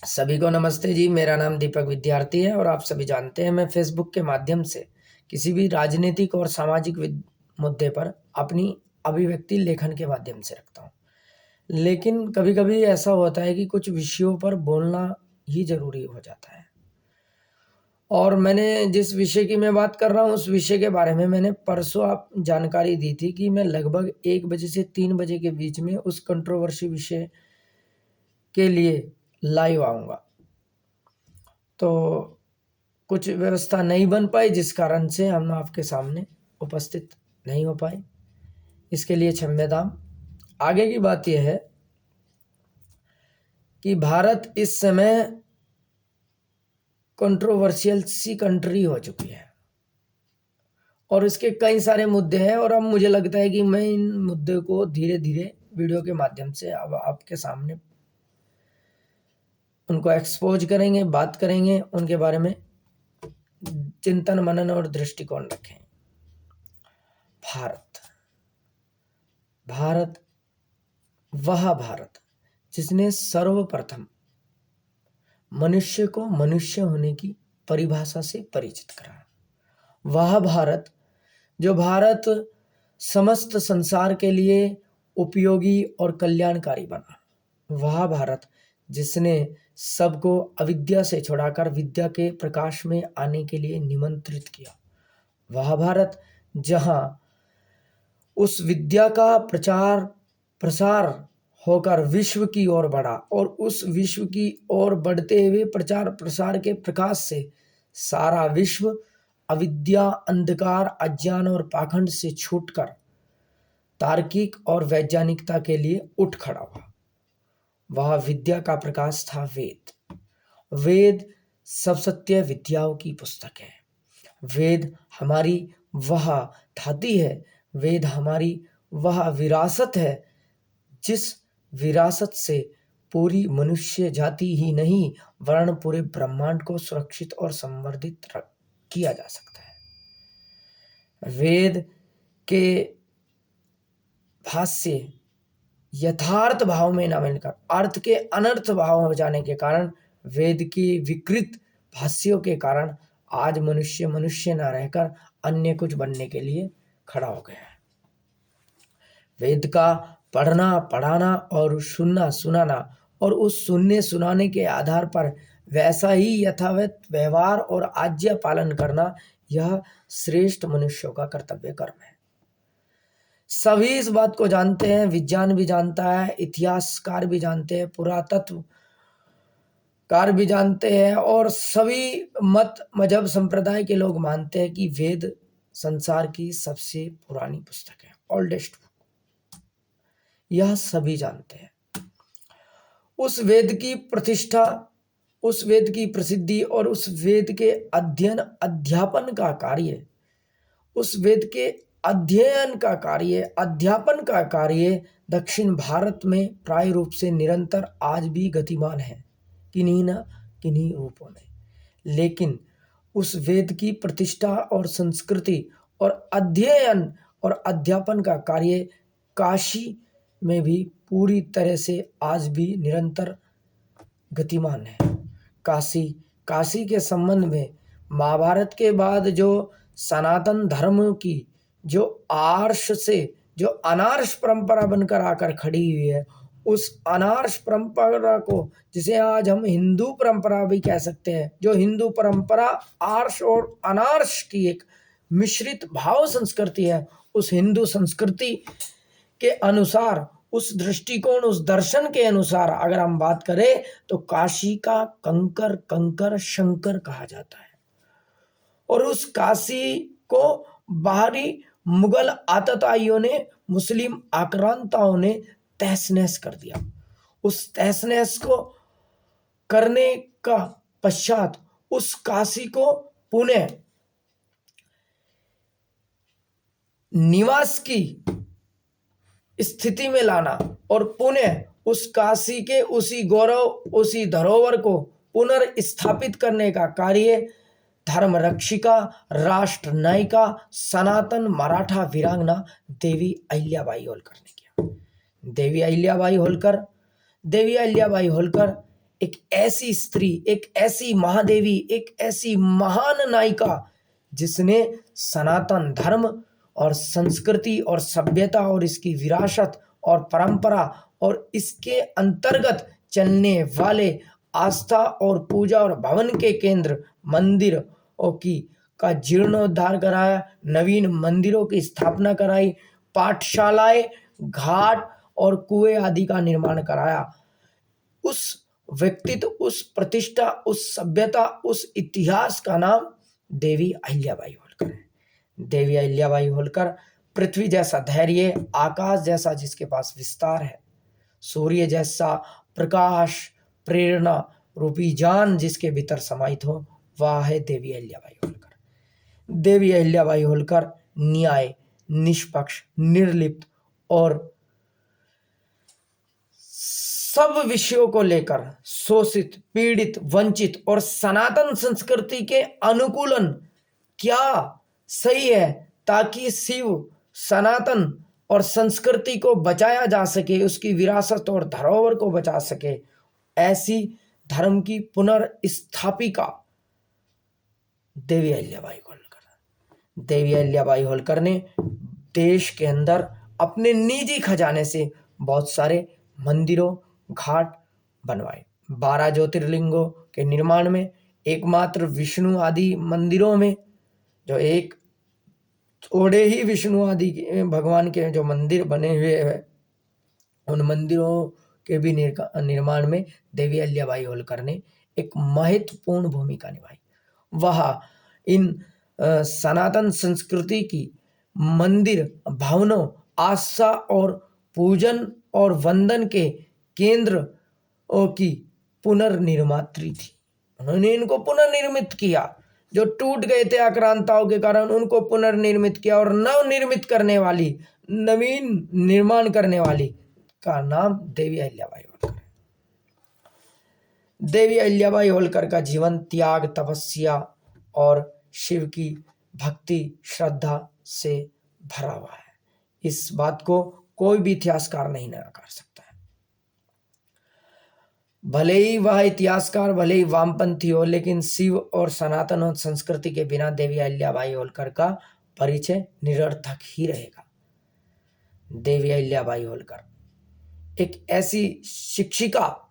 सभी को नमस्ते जी। मेरा नाम दीपक विद्यार्थी है और आप सभी जानते हैं मैं फेसबुक के माध्यम से किसी भी राजनीतिक और सामाजिक मुद्दे पर अपनी अभिव्यक्ति लेखन के माध्यम से रखता हूँ। लेकिन कभी कभी ऐसा होता है कि कुछ विषयों पर बोलना ही जरूरी हो जाता है। और मैंने जिस विषय की मैं बात कर रहा हूँ उस विषय के बारे में मैंने परसों आप जानकारी दी थी कि मैं लगभग 1 बजे से 3 बजे के बीच में उस कंट्रोवर्सी विषय के लिए लाइव आऊँगा। तो कुछ व्यवस्था नहीं बन पाई जिस कारण से हम आपके सामने उपस्थित नहीं हो पाए। इसके लिए क्षम्यताम। आगे की बात यह है कि भारत इस समय कंट्रोवर्शियल सी कंट्री हो चुकी है और इसके कई सारे मुद्दे हैं और अब मुझे लगता है कि मैं इन मुद्दे को धीरे धीरे वीडियो के माध्यम से अब आपके सामने उनको एक्सपोज करेंगे, बात करेंगे, उनके बारे में चिंतन मनन और दृष्टिकोण रखें। भारत वह भारत जिसने सर्वप्रथम मनुष्य को मनुष्य होने की परिभाषा से परिचित कराया। वह भारत जो भारत समस्त संसार के लिए उपयोगी और कल्याणकारी बना। वह भारत जिसने सबको अविद्या से छुड़ाकर विद्या के प्रकाश में आने के लिए निमंत्रित किया। वह भारत जहां उस विद्या का प्रचार प्रसार होकर विश्व की ओर बढ़ा और उस विश्व की ओर बढ़ते हुए प्रचार प्रसार के प्रकाश से सारा विश्व अविद्या, अंधकार, अज्ञान और पाखंड से छूटकर तार्किक और वैज्ञानिकता के लिए उठ खड़ा हुआ। वह विद्या का प्रकाश था वेद सब सत्य विद्याओं की पुस्तक है। वेद हमारी वह धाती है, वेद हमारी वह विरासत है जिस विरासत से पूरी मनुष्य जाति ही नहीं वरन पूरे ब्रह्मांड को सुरक्षित और संवर्धित किया जा सकता है। वेद के भाष्य यथार्थ भाव में न मिलकर अर्थ के अनर्थ भाव हो जाने के कारण, वेद की विकृत भाष्यों के कारण आज मनुष्य मनुष्य न रहकर अन्य कुछ बनने के लिए खड़ा हो गया है। वेद का पढ़ना, पढ़ाना और सुनना, सुनाना और उस सुनने सुनाने के आधार पर वैसा ही यथावत व्यवहार और आज्ञा पालन करना, यह श्रेष्ठ मनुष्यों का कर्तव्य कर्म है। सभी इस बात को जानते हैं, विज्ञान भी जानता है, इतिहासकार भी जानते हैं, पुरातत्वकार भी जानते हैं और सभी मत मजहब संप्रदाय के लोग मानते हैं कि वेद संसार की सबसे पुरानी पुस्तक है, ओल्डेस्ट बुक। यह सभी जानते हैं। उस वेद की प्रतिष्ठा, उस वेद की प्रसिद्धि और उस वेद के अध्ययन अध्यापन का कार्य, उस वेद के अध्ययन का कार्य, अध्यापन का कार्य दक्षिण भारत में प्राय रूप से निरंतर आज भी गतिमान है, किन्हीं न किन्हीं रूपों में। लेकिन उस वेद की प्रतिष्ठा और संस्कृति और अध्ययन और अध्यापन का कार्य काशी में भी पूरी तरह से आज भी निरंतर गतिमान है। काशी के संबंध में महाभारत के बाद जो सनातन धर्म की जो आर्ष से जो अनार्ष परंपरा बनकर आकर खड़ी हुई है, उस अनार्ष परंपरा को जिसे आज हम हिंदू परंपरा भी कह सकते हैं, जो हिंदू परंपरा आर्ष और अनार्ष की एक मिश्रित भाव संस्कृति है, उस हिंदू संस्कृति के अनुसार, उस दृष्टिकोण, उस दर्शन के अनुसार अगर हम बात करें तो काशी का कंकर शंकर कहा जाता है। और उस काशी को बाहरी मुगल आतताइयों ने, मुस्लिम आक्रांताओं ने तहस नहस कर दिया। उस तहस नहस को करने का पश्चात उस काशी को पुनः निवास की स्थिति में लाना और पुनः उस काशी के उसी गौरव, उसी धरोहर को पुनर्स्थापित करने का कार्य धर्म रक्षिका, राष्ट्र नायिका, सनातन मराठा वीरांगना देवी अहिल्याबाई होलकर ने किया। देवी अहिल्याबाई होलकर एक ऐसी स्त्री, एक ऐसी महादेवी, एक ऐसी महान नायिका जिसने सनातन धर्म और संस्कृति और सभ्यता और इसकी विरासत और परंपरा और इसके अंतर्गत चलने वाले आस्था और पूजा और भवन के केंद्र मंदिरों की का जीर्णोद्धार कराया, नवीन मंदिरों की स्थापना कराई, पाठशालाएं, घाट और कुएं आदि का निर्माण कराया। उस व्यक्तित्व, उस प्रतिष्ठा, उस सभ्यता, उस इतिहास का नाम देवी अहिल्याबाई होलकर है। देवी अहिल्याबाई होलकर पृथ्वी जैसा धैर्य, आकाश जैसा जिसके पास विस्तार है, सूर्य जैसा प्रकाश, प्रेरणा रूपी जान जिसके भीतर समाहित हो, वह है देवी अहिल्याबाई होलकर। देवी अहिल्याबाई होलकर न्याय, निष्पक्ष, निर्लिप्त और सब विषयों को लेकर शोषित, पीड़ित, वंचित और सनातन संस्कृति के अनुकूलन क्या सही है ताकि शिव, सनातन और संस्कृति को बचाया जा सके, उसकी विरासत और धरोहर को बचा सके, ऐसी धर्म की पुनर्स्थापिका देवी अहिल्याबाई होलकर। देवी अहिल्याबाई होलकर ने देश के अंदर अपने निजी खजाने से बहुत सारे मंदिरों, घाट बनवाए। 12 ज्योतिर्लिंगों के निर्माण में, एकमात्र विष्णु आदि मंदिरों में, जो एक थोड़े ही विष्णु आदि भगवान के जो मंदिर बने हुए हैं, उन मंदिरों के भी निर्माण में देवी अहिल्याबाई होलकर ने एक महत्वपूर्ण भूमिका निभाई। वह इन सनातन संस्कृति की मंदिर, भवनों, आस्था और पूजन और वंदन के केंद्र की पुनर्निर्मात्री थी। उन्होंने इनको पुनर्निर्मित किया, जो टूट गए थे आक्रांताओं के कारण, उनको पुनर्निर्मित किया और नवनिर्मित करने वाली, नवीन निर्माण करने वाली का नाम देवी अहिल्याबाई होलकर है। देवी अहिल्याबाई होलकर का जीवन त्याग, तपस्या और शिव की भक्ति, श्रद्धा से भरा हुआ है। इस बात को कोई भी इतिहासकार नहीं नकार सकता है। भले ही वह इतिहासकार, भले ही वामपंथी हो, लेकिन शिव और सनातन और संस्कृति के बिना देवी अहिल्याबाई होलकर का परिचय निरर्थक ही रहेगा। देवी अहिल्याबाई होलकर एक ऐसी शिक्षिका,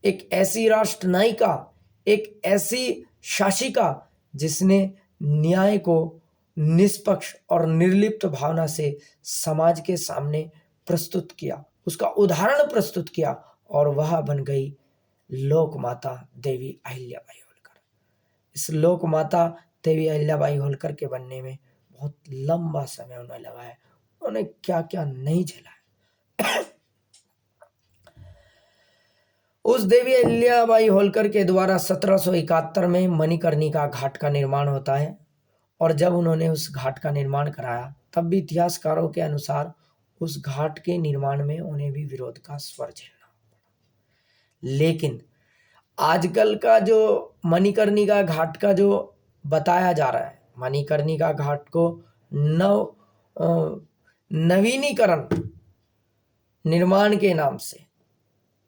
एक ऐसी राष्ट्र नायिका, एक ऐसी शासिका जिसने न्याय को निष्पक्ष और निर्लिप्त भावना से समाज के सामने प्रस्तुत किया, उसका उदाहरण प्रस्तुत किया, और वह बन गई लोक माता देवी अहिल्याबाई होलकर। इस लोक माता देवी अहिल्याबाई होलकर के बनने में बहुत लंबा समय उन्हें लगा है। उन्हें क्या क्या नहीं झेला है। उस देवी अहिल्याबाई होलकर के द्वारा 1771 में मणिकर्णिका घाट का निर्माण होता है, और जब उन्होंने उस घाट का निर्माण कराया, तब भी इतिहासकारों के अनुसार उस घाट के निर्माण में उन्हें भी विरोध का स्वर झेलना पड़ा। लेकिन आजकल का जो मणिकर्णिका घाट का जो बताया जा रहा है, मणिकर्णिका घाट को नवीनीकरण निर्माण के नाम से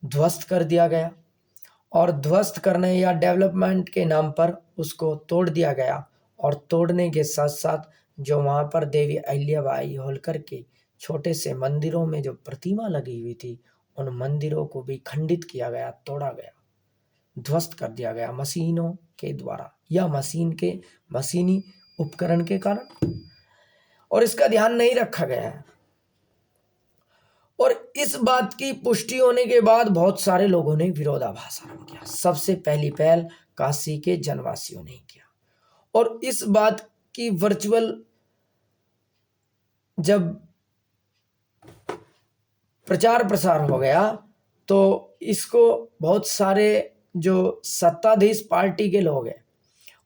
ध्वस्त कर दिया गया, और ध्वस्त करने या डेवलपमेंट के नाम पर उसको तोड़ दिया गया, और तोड़ने के साथ साथ जो वहाँ पर देवी अहिल्याबाई होलकर के छोटे से मंदिरों में जो प्रतिमा लगी हुई थी, उन मंदिरों को भी खंडित किया गया, तोड़ा गया, ध्वस्त कर दिया गया मशीनों के द्वारा या मशीनी उपकरण के कारण, और इसका ध्यान नहीं रखा गया है। और इस बात की पुष्टि होने के बाद बहुत सारे लोगों ने विरोधाभास आरंभ किया। सबसे पहली पहल काशी के जनवासियों ने किया, और इस बात की वर्चुअल जब प्रचार प्रसार हो गया, तो इसको बहुत सारे जो सत्ताधीश पार्टी के लोग हैं,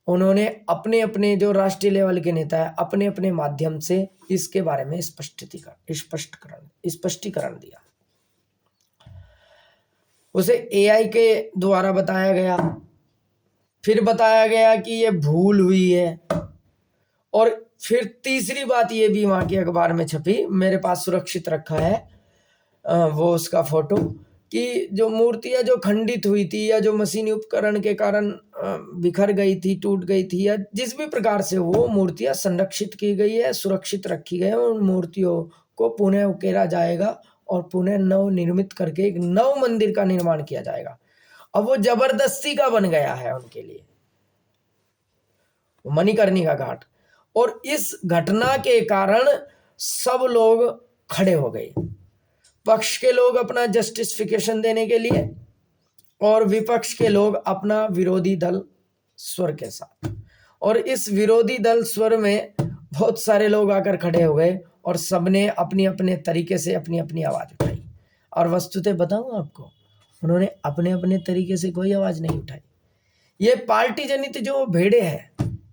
उन्होंने अपने अपने जो राष्ट्रीय लेवल के नेता है, अपने अपने माध्यम से इसके बारे में स्पष्टीकरण दिया। उसे एआई के द्वारा बताया गया, फिर बताया गया कि ये भूल हुई है, और फिर तीसरी बात ये भी वहाँ के अखबार में छपी, मेरे पास सुरक्षित रखा है वो उसका फोटो, कि जो मूर्तियां जो खंडित हुई थी या जो मशीनी उपकरण के कारण बिखर गई थी, टूट गई थी, या जिस भी प्रकार से वो मूर्तियां संरक्षित की गई है, सुरक्षित रखी गई है, उन मूर्तियों को पुनः उकेरा जाएगा और पुनः नव निर्मित करके एक नव मंदिर का निर्माण किया जाएगा। अब वो जबरदस्ती का बन गया है उनके लिए, मणिकर्णिका घाट। और इस घटना के कारण सब लोग खड़े हो गए, पक्ष के लोग अपना जस्टिफिकेशन देने के लिए और विपक्ष के लोग अपना विरोधी दल स्वर के साथ। और इस विरोधी दल स्वर में बहुत सारे लोग आकर खड़े हो गए और सबने अपनी अपने तरीके से अपनी अपनी आवाज उठाई। और वस्तुतः बताऊं आपको, उन्होंने अपने अपने तरीके से कोई आवाज नहीं उठाई। ये पार्टी जनित जो भेड़े हैं,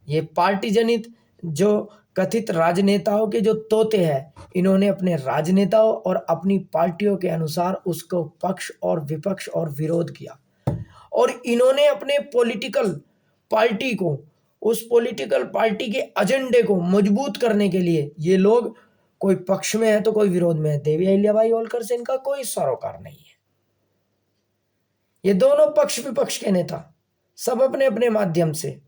ये पार्टी जनित जो कथित राजनेताओं के जो तोते हैं, इन्होंने अपने राजनेताओं और अपनी पार्टियों के अनुसार उसको पक्ष और विपक्ष और विरोध किया। और इन्होंने अपने पॉलिटिकल पार्टी को, उस पॉलिटिकल पार्टी के एजेंडे को मजबूत करने के लिए ये लोग कोई पक्ष में है तो कोई विरोध में है। देवी अहिल्याबाई होलकर से इनका कोई सरोकार नहीं है। ये दोनों पक्ष विपक्ष के नेता सब अपने अपने माध्यम से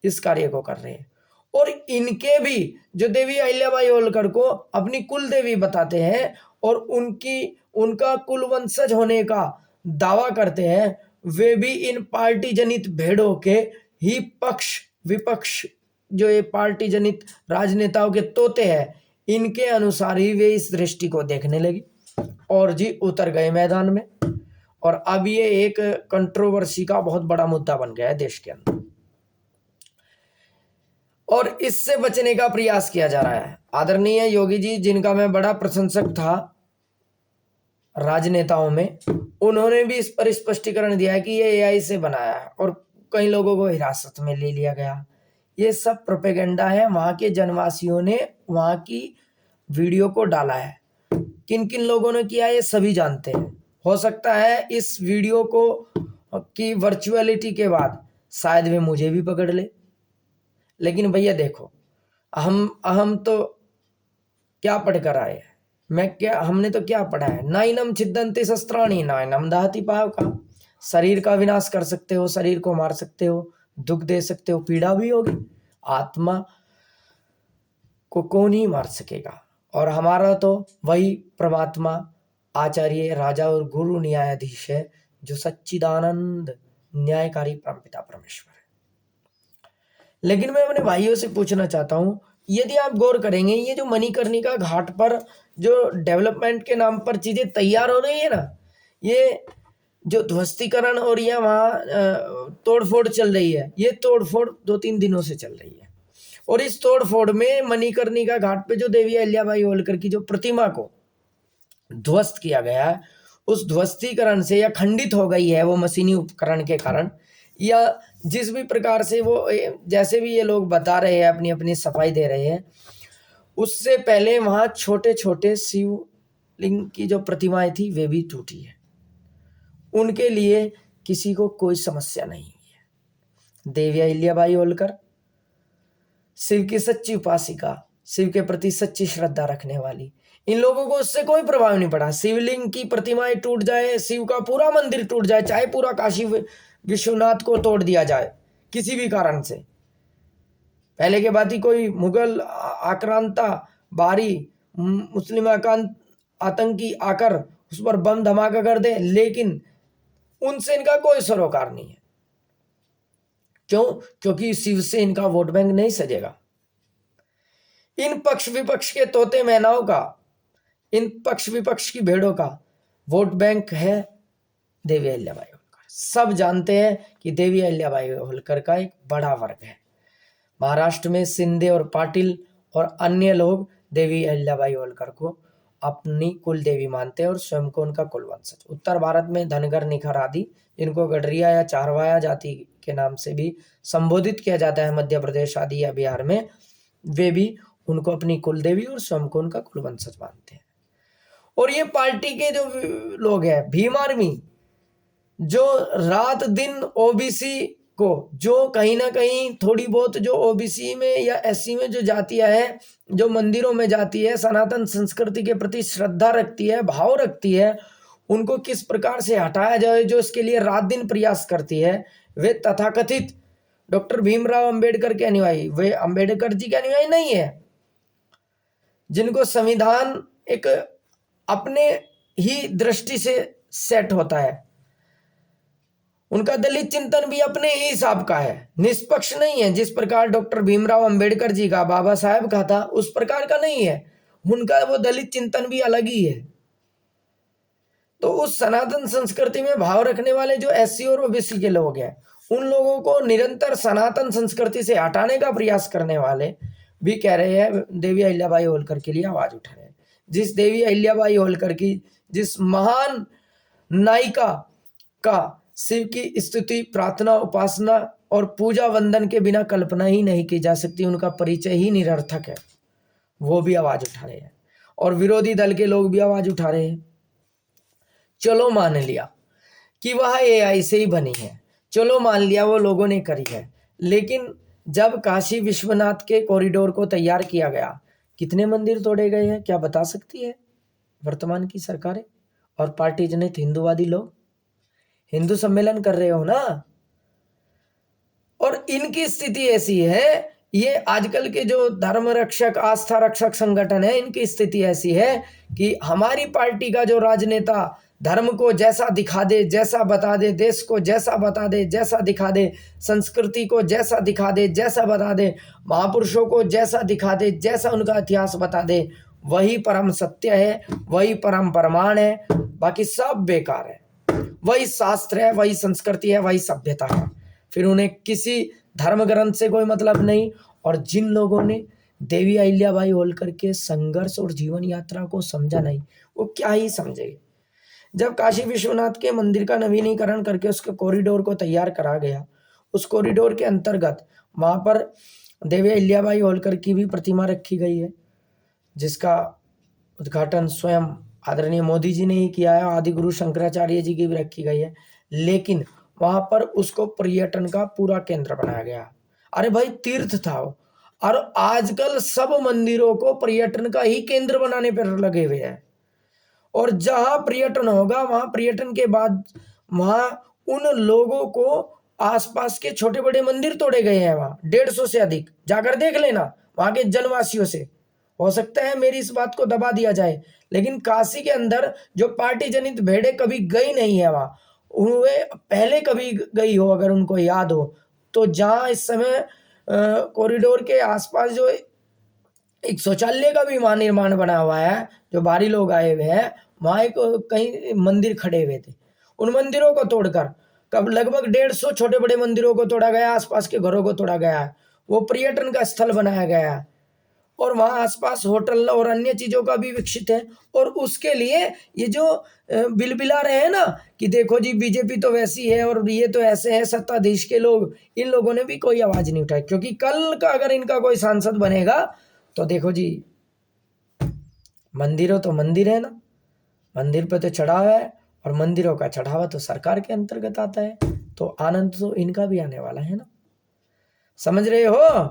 इस कार्य को कर रहे हैं। और इनके भी जो देवी अहिल्याबाई होलकर को अपनी कुल देवी बताते हैं और उनका कुल वंशज होने का दावा करते हैं, वे भी इन पार्टी जनित भेड़ों के ही पक्ष विपक्ष, जो ये पार्टी जनित राजनेताओं के तोते हैं, इनके अनुसार ही वे इस दृष्टि को देखने लगी और जी उतर गए मैदान में। और अब ये एक कंट्रोवर्सी का बहुत बड़ा मुद्दा बन गया है देश के अंदर और इससे बचने का प्रयास किया जा रहा है। आदरणीय योगी जी, जिनका मैं बड़ा प्रशंसक था राजनेताओं में, उन्होंने भी इस पर स्पष्टीकरण दिया है कि ये एआई से बनाया है और कई लोगों को हिरासत में ले लिया गया। ये सब प्रोपेगेंडा है। वहां के जनवासियों ने वहां की वीडियो को डाला है। किन किन लोगों ने किया ये सभी जानते हैं। हो सकता है इस वीडियो को की वर्चुअलिटी के बाद शायद वे मुझे भी पकड़ ले, लेकिन भैया देखो, हम तो क्या पढ़कर आए हैं, हमने तो क्या पढ़ा है, नाइनम छिदन्ति शस्त्राणि नाइनम दहति पावका। शरीर का विनाश कर सकते हो, शरीर को मार सकते हो, दुख दे सकते हो, पीड़ा भी होगी, आत्मा को कौन ही मार सकेगा। और हमारा तो वही परमात्मा आचार्य राजा और गुरु न्यायाधीश है, जो सच्चिदानंद न्यायकारी परमपिता परमेश्वर है। लेकिन मैं अपने भाइयों से पूछना चाहता हूं, यदि आप गौर करेंगे, ये जो मणिकर्णिका घाट पर जो डेवलपमेंट के नाम पर चीजें तैयार हो रही है ना, ये जो ध्वस्तीकरण और ये वहां तोड़फोड़ चल रही है, ये तोड़फोड़ 2-3 दिनों से चल रही है। और इस तोड़फोड़ में मणिकर्णिका घाट पे जो देवी अहिल्याबाई होलकर की जो प्रतिमा को ध्वस्त किया गया है, उस ध्वस्तीकरण से या खंडित हो गई है वो मशीनी उपकरण के कारण, या जिस भी प्रकार से वो जैसे भी ये लोग बता रहे हैं, अपनी अपनी सफाई दे रहे हैं, उससे पहले वहां छोटे छोटे शिवलिंग की जो प्रतिमाएं थी वे भी टूटी है। उनके लिए किसी को कोई समस्या नहीं हुई है। देवी अहिल्याबाई होलकर शिव की सच्ची उपासिका, शिव के प्रति सच्ची श्रद्धा रखने वाली, इन लोगों को उससे कोई प्रभाव नहीं पड़ा। शिवलिंग की प्रतिमाएं टूट जाए, शिव का पूरा मंदिर टूट जाए, चाहे पूरा काशी विश्वनाथ को तोड़ दिया जाए किसी भी कारण से, पहले के बाद ही कोई मुगल आक्रांता बारी मुस्लिम आतंकी आकर उस पर बम धमाका कर दे, लेकिन उनसे इनका कोई सरोकार नहीं है। क्यों? क्योंकि शिव से इनका वोट बैंक नहीं सजेगा। इन पक्ष विपक्ष के तोते मैनाओं का, इन पक्ष विपक्ष की भेड़ों का वोट बैंक है देवी अहिल्याबाई होलकर। सब जानते हैं कि देवी अहिल्याबाई होलकर का एक बड़ा वर्ग है। महाराष्ट्र में शिंदे और पाटिल और अन्य लोग देवी अहिल्याबाई होलकर को अपनी कुल देवी मानते हैं और स्वयं को उनका कुल वंशज। उत्तर भारत में धनगर, निखर आदि, इनको गडरिया या चारवाया जाति के नाम से भी संबोधित किया जाता है, मध्य प्रदेश आदि या बिहार में, वे भी उनको अपनी कुल देवी और स्वयं को उनका कुल वंशज मानते हैं। और ये पार्टी के जो लोग हैं, भीम आर्मी, जो रात दिन ओबीसी को, जो कहीं ना कहीं थोड़ी बहुत जो ओबीसी में या एससी में जो जातियां हैं, जो मंदिरों में जाती है, सनातन संस्कृति के प्रति श्रद्धा रखती है, भाव रखती है, उनको किस प्रकार से हटाया जाए, जो इसके लिए रात दिन प्रयास करती है, वे तथाकथित डॉक्टर भीमराव अंबेडकर के अनुयायी, वे अंबेडकर जी के अनुयायी नहीं है, जिनको संविधान एक अपने ही दृष्टि से सेट होता है। उनका दलित चिंतन भी अपने ही हिसाब का है, निष्पक्ष नहीं है। जिस प्रकार डॉक्टर भीमराव अंबेडकर जी का, बाबा साहेब का था, उस प्रकार का नहीं है। उनका वो दलित चिंतन भी अलग ही है। तो उस सनातन संस्कृति में भाव रखने वाले जो एससी और ओबीसी के लोग हैं, उन लोगों को निरंतर सनातन संस्कृति से हटाने का प्रयास करने वाले भी कह रहे हैं, देवी अहिल्याबाई होलकर के लिए आवाज उठा रहे हैं। जिस देवी अहिल्याबाई होलकर की, जिस महान नायिका का शिव की स्तुति, प्रार्थना, उपासना और पूजा वंदन के बिना कल्पना ही नहीं की जा सकती, उनका परिचय ही निरर्थक है, वो भी आवाज उठा रहे हैं। और विरोधी दल के लोग भी आवाज उठा रहे हैं। चलो मान लिया कि वह एआई से ही बनी है, चलो मान लिया वो लोगों ने करी है, लेकिन जब काशी विश्वनाथ के कॉरिडोर को तैयार किया गया, कितने मंदिर तोड़े गए हैं, क्या बता सकती है वर्तमान की सरकारें और पार्टी जनित हिंदूवादी लोग? हिंदू सम्मेलन कर रहे हो ना, और इनकी स्थिति ऐसी है, ये आजकल के जो धर्म रक्षक, आस्था रक्षक संगठन है, इनकी स्थिति ऐसी है कि हमारी पार्टी का जो राजनेता धर्म को जैसा दिखा दे, जैसा बता दे, देश को जैसा बता दे, जैसा दिखा दे, संस्कृति को जैसा दिखा दे, जैसा बता दे, महापुरुषों को जैसा दिखा दे, जैसा उनका इतिहास बता दे, वही परम सत्य है, वही परम प्रमाण है, बाकी सब बेकार है। वही शास्त्र है, वही संस्कृति है, वही सभ्यता है। फिर उन्हें किसी धर्म ग्रंथ से कोई मतलब नहीं। और जिन लोगों ने देवी अहिल्याबाई होलकर के संघर्ष और जीवन यात्रा को समझा नहीं, वो क्या ही समझेंगे। जब काशी विश्वनाथ के मंदिर का नवीनीकरण करके उसके कॉरिडोर को तैयार करा गया, उस कॉरिडोर के अंतर्गत वहां पर देवी अहिल्याबाई होलकर की भी प्रतिमा रखी गई है, जिसका उद्घाटन स्वयं आदरणीय मोदी जी ने ही किया है, आदि गुरु शंकराचार्य जी की भी रखी गई है, लेकिन वहां पर उसको पर्यटन का पूरा केंद्र बनाया गया। अरे भाई, तीर्थ था वो। और आजकल सब मंदिरों को पर्यटन का ही केंद्र बनाने पर लगे हुए हैं। और जहां पर्यटन होगा, वहां पर्यटन के बाद वहां उन लोगों को आसपास के छोटे बड़े मंदिर तोड़े गए हैं। वहां 150 से अधिक, जाकर देख लेना वहां के जनवासियों से। हो सकता है मेरी इस बात को दबा दिया जाए, लेकिन काशी के अंदर जो पार्टी जनित भेड़े कभी गई नहीं है वहां, वे पहले कभी गई हो, अगर उनको याद हो तो, जहां इस समय कॉरिडोर के आसपास जो एक शौचालय का भी वहां निर्माण बना हुआ है, जो बाहरी लोग आए हुए हैं, वहां एक कई मंदिर खड़े हुए थे, उन मंदिरों को तोड़कर कब लगभग 150 छोटे बड़े मंदिरों को तोड़ा गया, आसपास के घरों को तोड़ा गया है। वो पर्यटन का स्थल बनाया गया है और वहां आसपास होटल और अन्य चीजों का भी विकसित है। और उसके लिए ये जो बिलबिला रहे हैं ना कि देखो जी बीजेपी तो वैसी है और ये तो ऐसे है सत्ताधीश के लोग, इन लोगों ने भी कोई आवाज नहीं उठाई। क्योंकि कल का अगर इनका कोई सांसद बनेगा तो देखो जी, मंदिरों तो मंदिर है ना, मंदिर पे तो चढ़ावा है, और मंदिरों का चढ़ावा तो सरकार के अंतर्गत आता है, तो आनंद तो इनका भी आने वाला है ना। समझ रहे हो?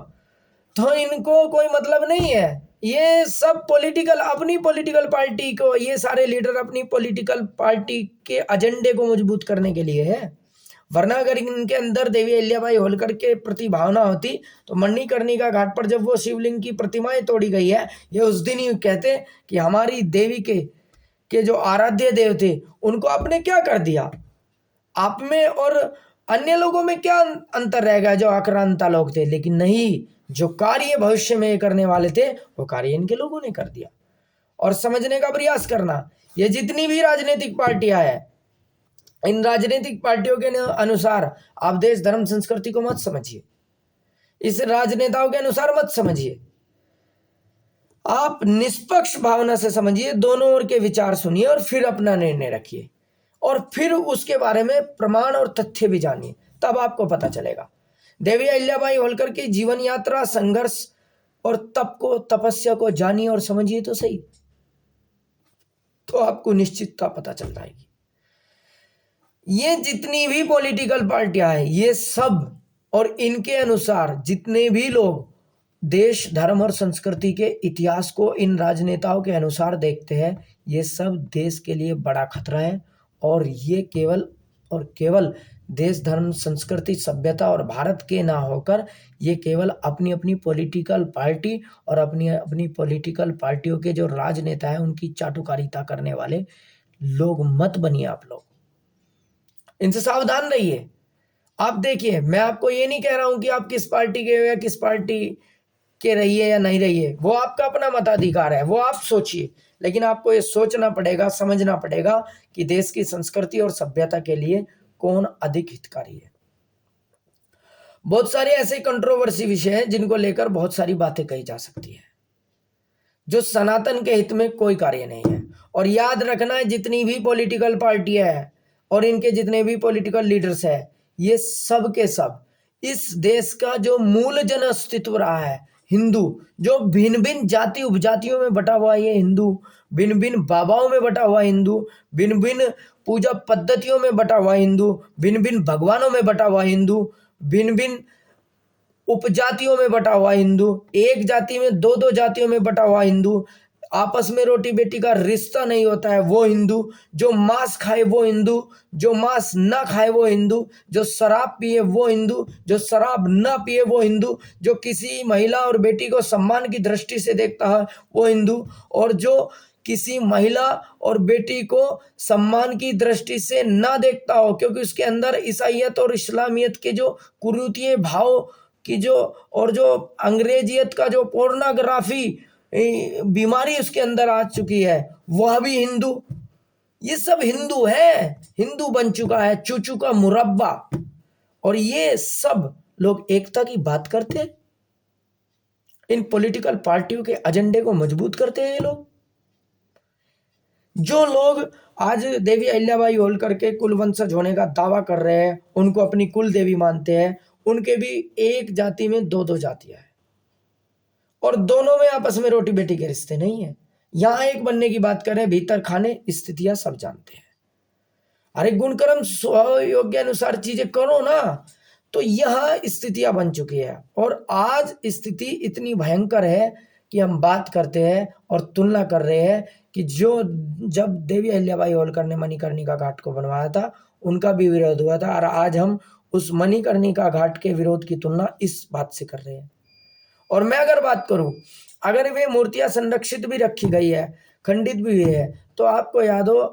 तो इनको कोई मतलब नहीं है। ये सब पॉलिटिकल, अपनी पॉलिटिकल पार्टी को, ये सारे लीडर अपनी पॉलिटिकल पार्टी के एजेंडे को मजबूत करने के लिए है। वरना अगर इनके अंदर देवी अहिल्याबाई होलकर के प्रति भावना होती तो मणिकर्णिका घाट पर जब वो शिवलिंग की प्रतिमाएं तोड़ी गई है, ये उस दिन ही कहते कि हमारी देवी के जो आराध्य देव थे उनको आपने क्या कर दिया। आप में और अन्य लोगों में क्या अंतर रहेगा जो आक्रांता लोग थे, लेकिन नहीं, जो कार्य भविष्य में करने वाले थे वो कार्य इनके लोगों ने कर दिया। और समझने का प्रयास करना, ये जितनी भी राजनीतिक पार्टियां हैं, इन राजनीतिक पार्टियों के अनुसार आप देश धर्म संस्कृति को मत समझिए, इस राजनेताओं के अनुसार मत समझिए, आप निष्पक्ष भावना से समझिए, दोनों ओर के विचार सुनिए और फिर अपना निर्णय रखिए, और फिर उसके बारे में प्रमाण और तथ्य भी जानिए, तब आपको पता चलेगा। देवी अहिल्याबाई होलकर की जीवन यात्रा, संघर्ष और तप को, तपस्या को जानिए और समझिए तो सही, तो आपको निश्चितता पता चल जाएगी। ये जितनी भी पॉलिटिकल पार्टियां हैं, ये सब और इनके अनुसार जितने भी लोग देश, धर्म और संस्कृति के इतिहास को इन राजनेताओं के अनुसार देखते हैं, ये सब देश के लिए बड़ा खतरा है और ये केवल देश, धर्म, संस्कृति, सभ्यता और भारत के ना होकर ये केवल अपनी अपनी पॉलिटिकल पार्टी और अपनी अपनी पॉलिटिकल पार्टियों के जो राजनेता हैं उनकी चाटुकारिता करने वाले लोग मत बनिए। आप लोग इनसे सावधान रहिए। आप देखिए, मैं आपको ये नहीं कह रहा हूं कि आप किस पार्टी के हो या किस पार्टी के रहिए या नहीं रहिए, वो आपका अपना मताधिकार है, वो आप सोचिए। लेकिन आपको ये सोचना पड़ेगा, समझना पड़ेगा कि देश की संस्कृति और सभ्यता के लिए कौन अधिक हितकारी है। बहुत सारे ऐसे कंट्रोवर्सी विषय हैं जिनको लेकर बहुत सारी बातें कही जा सकती है, जो सनातन के हित में कोई कार्य नहीं है। और याद रखना है, जितनी भी पॉलिटिकल पार्टियां हैं और इनके जितने भी पॉलिटिकल लीडर्स हैं, ये सब के सब इस देश का जो मूल जन अस्तित्व रहा है हिंदू, जो भिन्न भिन्न जाति उपजातियों में बटा हुआ ये हिंदू, भिन्न भिन्न बाबाओं में बटा हुआ हिंदू, भिन्न भिन्न पूजा पद्धतियों में बटा हुआ हिंदू, भिन्न भिन्न भगवानों में बटा हुआ हिंदू, भिन्न भिन्न उपजातियों में बटा हुआ हिंदू, एक जाति में दो दो जातियों में बटा हुआ हिंदू, आपस में रोटी बेटी का रिश्ता नहीं होता है वो हिंदू, जो मांस खाए वो हिंदू, जो मांस ना खाए वो हिंदू, जो शराब पिए वो हिंदू, जो शराब ना पिए वो हिंदू, जो किसी महिला और बेटी को सम्मान की दृष्टि से देखता है वो हिंदू, और जो किसी महिला और बेटी को सम्मान की दृष्टि से ना देखता हो क्योंकि उसके अंदर ईसाइयत और इस्लामियत के जो कुरीतिये भाव की जो अंग्रेजियत का जो पोर्नोग्राफी बीमारी उसके अंदर आ चुकी है, वह भी हिंदू। ये सब हिंदू है, हिंदू बन चुका है चूचू का मुरब्बा। और ये सब लोग एकता की बात करते हैं, इन पॉलिटिकल पार्टियों के एजेंडे को मजबूत करते हैं ये लोग। जो लोग आज देवी अहिल्याबाई होलकर के कुल वंशज होने का दावा कर रहे हैं, उनको अपनी कुल देवी मानते हैं, उनके भी एक जाति में दो दो जातियां हैं और दोनों में आपस में रोटी बेटी के रिश्ते नहीं है। यहां एक बनने की बात करें, भीतर खाने स्थितियां सब जानते हैं। अरे गुणकर्म स्वयोग्य अनुसार चीजें करो ना, तो यह स्थितियां बन चुकी है। और आज स्थिति इतनी भयंकर है कि हम बात करते हैं और तुलना कर रहे हैं कि जब देवी अहिल्याबाई होलकर ने मणिकर्णिका घाट को बनवाया था उनका भी विरोध हुआ था, और आज हम उस मणिकर्णिका घाट के विरोध की तुलना इस बात से कर रहे हैं। और मैं अगर बात करूं, अगर वे मूर्तियां संरक्षित भी रखी गई है, खंडित भी हुई है, तो आपको याद हो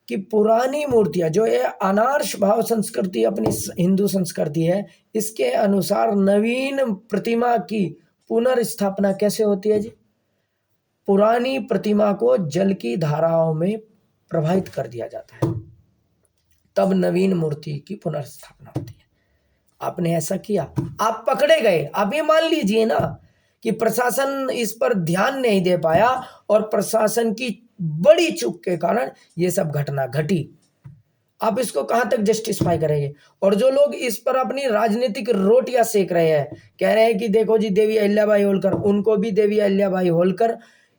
कि पुरानी मूर्तियां जो ये अनार्ष भाव संस्कृति अपनी हिंदू संस्कृति है, इसके अनुसार नवीन प्रतिमा की पुनर्स्थापना कैसे होती है जी? पुरानी प्रतिमा को जल की धाराओं में प्रवाहित कर दिया जाता है, तब नवीन मूर्ति की पुनर्स्थापना होती है। आपने ऐसा किया, आप पकड़े गए। आप ये मान लीजिए ना कि प्रशासन इस पर ध्यान नहीं दे पाया और प्रशासन की बड़ी चूक के कारण ये सब घटना घटी। आप इसको कहां तक जस्टिफाई करेंगे? और जो लोग इस पर अपनी राजनीतिक रोटियां सेक रहे हैं, कह रहे हैं कि देखो जी देवी अहिल्याबाई होलकर, उनको भी देवी अहिल्याबाई होलकर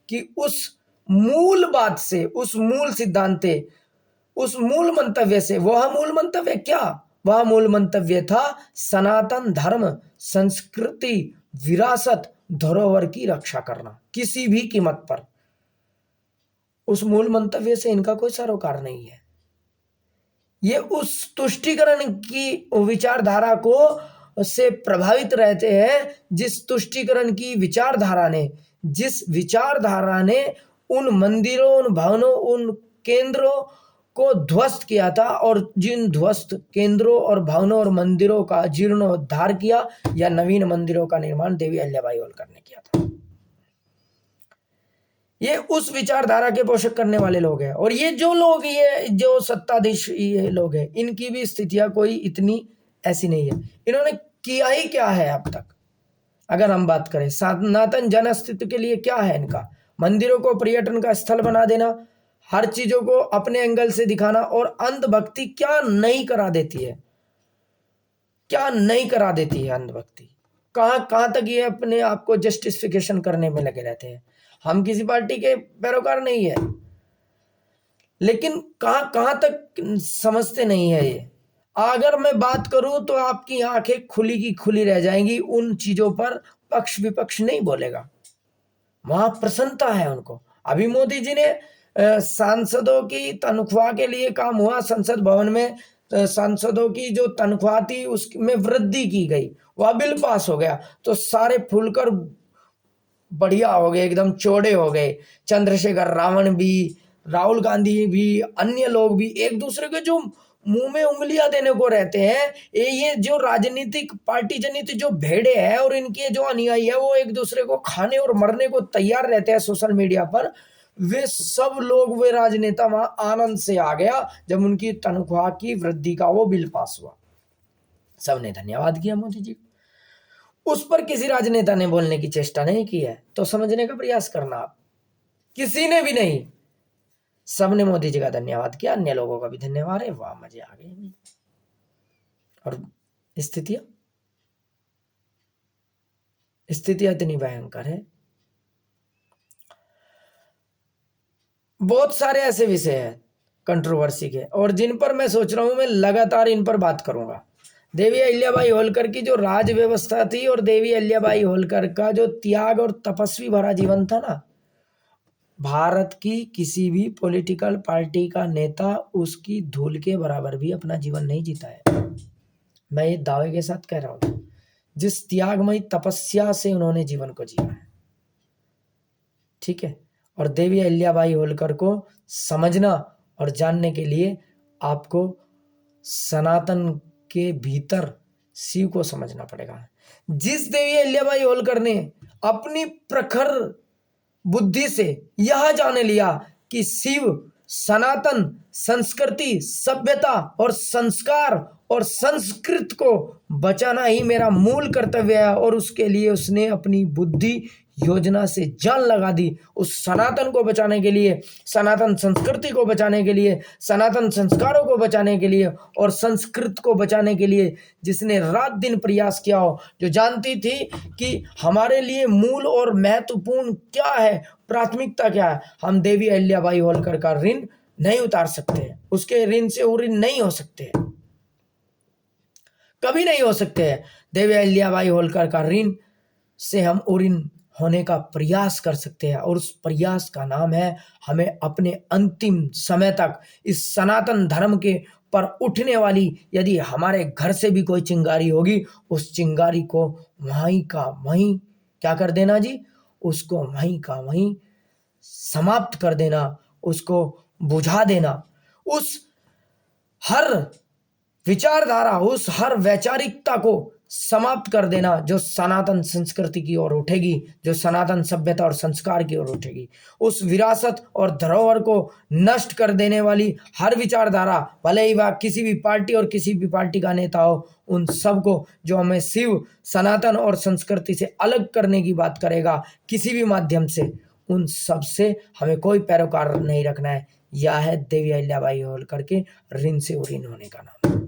कि उस मूल बात से, उस मूल सिद्धांत से, उस मूल मंतव्य से, वह मूल मंतव्य क्या? वह मूल मंतव्य था सनातन धर्म, संस्कृति, विरासत, धरोहर की रक्षा करना किसी भी कीमत पर। उस मूल मंतव्य से इनका कोई सरोकार नहीं है। ये उस तुष्टीकरण की विचारधारा को से प्रभावित रहते हैं, जिस तुष्टीकरण की विचारधारा ने, जिस विचारधारा ने उन मंदिरों, उन भवनों, उन केंद्रों को ध्वस्त किया था, और जिन ध्वस्त केंद्रों और भवनों और मंदिरों का जीर्णोद्धार किया या नवीन मंदिरों का निर्माण देवी अहिल्याबाई होलकर ने किया था। ये उस विचारधारा के पोषक करने वाले लोग हैं। और ये जो लोग, ये जो सत्ताधीश ये लोग हैं, इनकी भी स्थितियां कोई इतनी ऐसी नहीं है। इन्होंने किया ही क्या है अब तक? अगर हम बात करें सनातन जन अस्तित्व के लिए क्या है इनका? मंदिरों को पर्यटन का स्थल बना देना, हर चीजों को अपने एंगल से दिखाना, और अंधभक्ति क्या नहीं करा देती है, क्या नहीं करा देती है अंधभक्ति। कहां तक ये अपने आप को जस्टिफिकेशन करने में लगे रहते हैं। हम किसी पार्टी के पैरोकार नहीं है, लेकिन कहां तक समझते नहीं है ये। अगर मैं बात करूं तो आपकी आंखें खुली की खुली रह जाएंगी, उन चीजों पर पक्ष विपक्ष नहीं बोलेगा, वहां प्रसन्नता है उनको। अभी मोदी जी ने सांसदों की तनख्वाह के लिए काम हुआ, संसद भवन में सांसदों की जो तनख्वाह थी उसमें वृद्धि की गई, वह बिल पास हो गया, तो सारे फूलकर बढ़िया हो गए, एकदम चौड़े हो गए। चंद्रशेखर रावण भी, राहुल गांधी भी, अन्य लोग भी एक दूसरे के जो मुंह में उंगलियां देने को रहते हैं, ये जो राजनीतिक पार्टी जनित जो भेड़े हैं और इनके जो अनुयायी है वो एक दूसरे को खाने और मरने को तैयार रहते हैं सोशल मीडिया पर, वे सब लोग, वे राजनेता वहां आनंद से आ गया जब उनकी तनख्वाह की वृद्धि का वो बिल पास हुआ। सबने धन्यवाद किया मोदी जी। उस पर किसी राजनेता ने बोलने की चेष्टा नहीं की है, तो समझने का प्रयास करना आप, किसी ने भी नहीं। सबने मोदी जी का धन्यवाद किया, अन्य लोगों का भी धन्यवाद है, वाह मजे आ गए। और स्थितियां इतनी भयंकर है। बहुत सारे ऐसे विषय हैं कंट्रोवर्सी के, और जिन पर मैं सोच रहा हूं मैं लगातार इन पर बात करूंगा। देवी अहिल्याबाई होलकर की जो राज व्यवस्था थी और देवी अहिल्याबाई होलकर का जो त्याग और तपस्वी भरा जीवन था ना, भारत की किसी भी पॉलिटिकल पार्टी का नेता उसकी धूल के बराबर भी अपना जीवन नहीं जीता है। मैं ये दावे के साथ कह रहा हूं, जिस त्यागमयी तपस्या से उन्होंने जीवन को जिया है, ठीक है। और देवी अहिल्याबाई होलकर को समझना और जानने के लिए आपको सनातन के भीतर शिव को समझना पड़ेगा। जिस देवी अहिल्याबाई होलकर ने अपनी प्रखर बुद्धि से यह जान लिया कि शिव, सनातन, संस्कृति, सभ्यता और संस्कार और संस्कृत को बचाना ही मेरा मूल कर्तव्य है, और उसके लिए उसने अपनी बुद्धि योजना से जान लगा दी। उस सनातन को बचाने के लिए, सनातन संस्कृति को बचाने के लिए, सनातन संस्कारों को बचाने के लिए और संस्कृत को बचाने के लिए जिसने रात दिन प्रयास किया हो, जो जानती थी कि हमारे लिए मूल और महत्वपूर्ण क्या है, प्राथमिकता क्या है। हम देवी अहिल्याबाई होलकर का ऋण नहीं उतार सकते, उसके ऋण से ऋण नहीं हो सकते, कभी नहीं हो सकते हैं। देवी अहिल्याबाई होलकर का ऋण से हम ऋण होने का प्रयास कर सकते हैं, और उस प्रयास का नाम है हमें अपने अंतिम समय तक इस सनातन धर्म के पर उठने वाली, यदि हमारे घर से भी कोई चिंगारी होगी, उस चिंगारी को वहीं का वहीं क्या कर देना जी, उसको वहीं का वहीं समाप्त कर देना, उसको बुझा देना। उस हर विचारधारा, उस हर वैचारिकता को समाप्त कर देना जो सनातन संस्कृति की ओर उठेगी, जो सनातन सभ्यता और संस्कार की ओर उठेगी। उस विरासत और धरोहर को नष्ट कर देने वाली हर विचारधारा, भले ही वह किसी भी पार्टी और किसी भी पार्टी का नेता हो, उन सबको जो हमें शिव, सनातन और संस्कृति से अलग करने की बात करेगा किसी भी माध्यम से, उन सब से हमें कोई पैरोकार नहीं रखना है। यह है देवी अहिल्याबाई होलकर के ऋण से ऋण होने का नाम।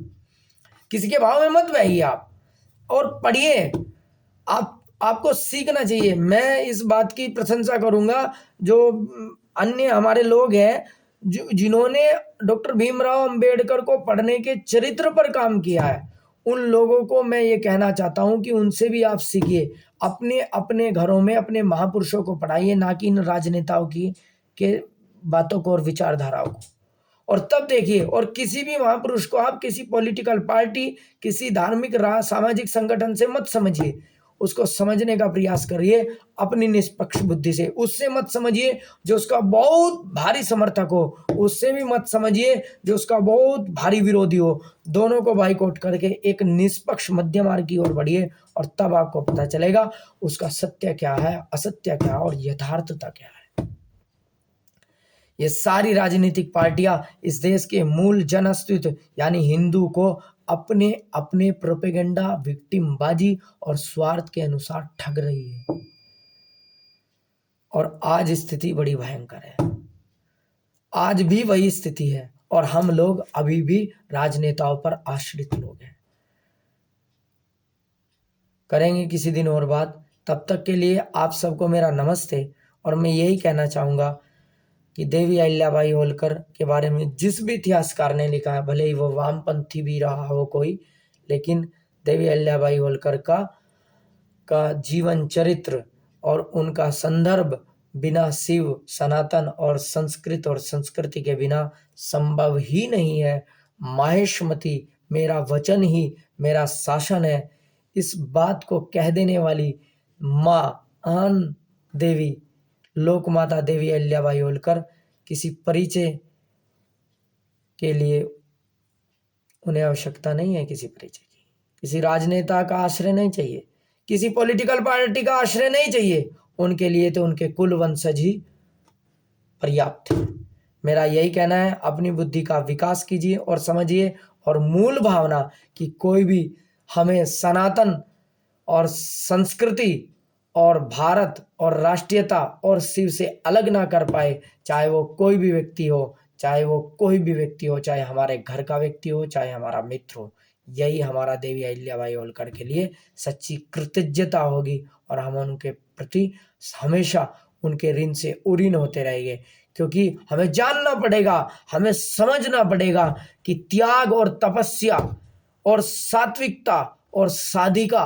किसी के भाव में मत बहिए आप, और पढ़िए। आपको सीखना चाहिए। मैं इस बात की प्रशंसा करूंगा जो अन्य हमारे लोग हैं जिन्होंने डॉक्टर भीमराव अंबेडकर को पढ़ने के चरित्र पर काम किया है, उन लोगों को मैं ये कहना चाहता हूं कि उनसे भी आप सीखिए। अपने अपने घरों में अपने महापुरुषों को पढ़ाइए, ना कि इन राजनेताओं की के बातों को और विचारधाराओं को। और तब देखिए, और किसी भी महापुरुष को आप किसी पॉलिटिकल पार्टी, किसी धार्मिक सामाजिक संगठन से मत समझिए, उसको समझने का प्रयास करिए अपनी निष्पक्ष बुद्धि से। उससे मत समझिए जो उसका बहुत भारी समर्थक हो, उससे भी मत समझिए जो उसका बहुत भारी विरोधी हो। दोनों को बाइकआउट करके एक निष्पक्ष मध्य मार्ग की ओर बढ़िए, और तब आपको पता चलेगा उसका सत्य क्या है, असत्य क्या है और यथार्थता क्या है। ये सारी राजनीतिक पार्टियां इस देश के मूल जन अस्तित्व यानी हिंदू को अपने अपने प्रोपेगेंडा, विक्टिमबाजी और स्वार्थ के अनुसार ठग रही है, और आज स्थिति बड़ी भयंकर है। आज भी वही स्थिति है, और हम लोग अभी भी राजनेताओं पर आश्रित लोग हैं। करेंगे किसी दिन और बात। तब तक के लिए आप सबको मेरा नमस्ते, और मैं यही कहना चाहूँगा कि देवी अहिल्याबाई होलकर के बारे में जिस भी इतिहासकार ने लिखा है, भले ही वो वामपंथी भी रहा हो कोई, लेकिन देवी अहिल्याबाई होलकर का जीवन चरित्र और उनका संदर्भ बिना शिव, सनातन और संस्कृत और संस्कृति के बिना संभव ही नहीं है। माहेशमती मेरा वचन ही मेरा शासन है। इस बात को कह देने वाली महान देवी लोकमाता देवी अहिल्याबाई होलकर किसी परिचय के लिए उन्हें आवश्यकता नहीं है, किसी परिचय की, किसी राजनेता का आश्रय नहीं चाहिए, किसी पॉलिटिकल पार्टी का आश्रय नहीं चाहिए। उनके लिए तो उनके कुल वंशज ही पर्याप्त है। मेरा यही कहना है, अपनी बुद्धि का विकास कीजिए और समझिए, और मूल भावना कि कोई भी हमें सनातन और संस्कृति और भारत और राष्ट्रीयता और शिव से अलग ना कर पाए, चाहे वो कोई भी व्यक्ति हो, चाहे वो कोई भी व्यक्ति हो, चाहे हमारे घर का व्यक्ति हो, चाहे हमारा मित्र हो। यही हमारा देवी अहिल्याबाई होलकर के लिए सच्ची कृतज्ञता होगी, और हम उनके प्रति हमेशा उनके ऋण से उऋण होते रहेंगे। क्योंकि हमें जानना पड़ेगा, हमें समझना पड़ेगा कि त्याग और तपस्या और सात्विकता और साधिका,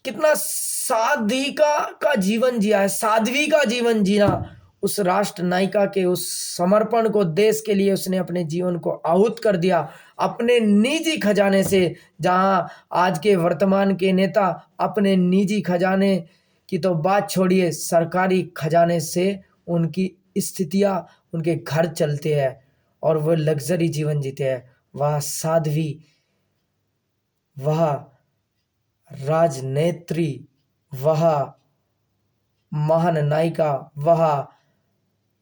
कितना साधिका का जीवन जिया है, साध्वी का जीवन जीना। उस राष्ट्र नायिका के उस समर्पण को, देश के लिए उसने अपने जीवन को आहुत कर दिया, अपने निजी खजाने से। जहां आज के वर्तमान के नेता अपने निजी खजाने की तो बात छोड़िए, सरकारी खजाने से उनकी स्थितियां, उनके घर चलते हैं और वो लग्जरी जीवन जीते हैं। वह साध्वी, वह राजनेत्री, वह महान नायिका, वह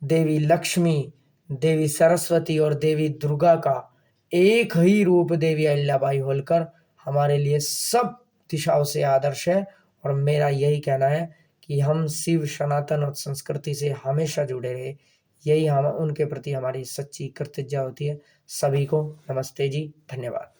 देवी लक्ष्मी, देवी सरस्वती और देवी दुर्गा का एक ही रूप देवी अहिल्याबाई होलकर हमारे लिए सब दिशाओं से आदर्श है। और मेरा यही कहना है कि हम शिव, सनातन और संस्कृति से हमेशा जुड़े रहे। यही हम उनके प्रति हमारी सच्ची कृतज्ञता होती है। सभी को नमस्ते जी, धन्यवाद।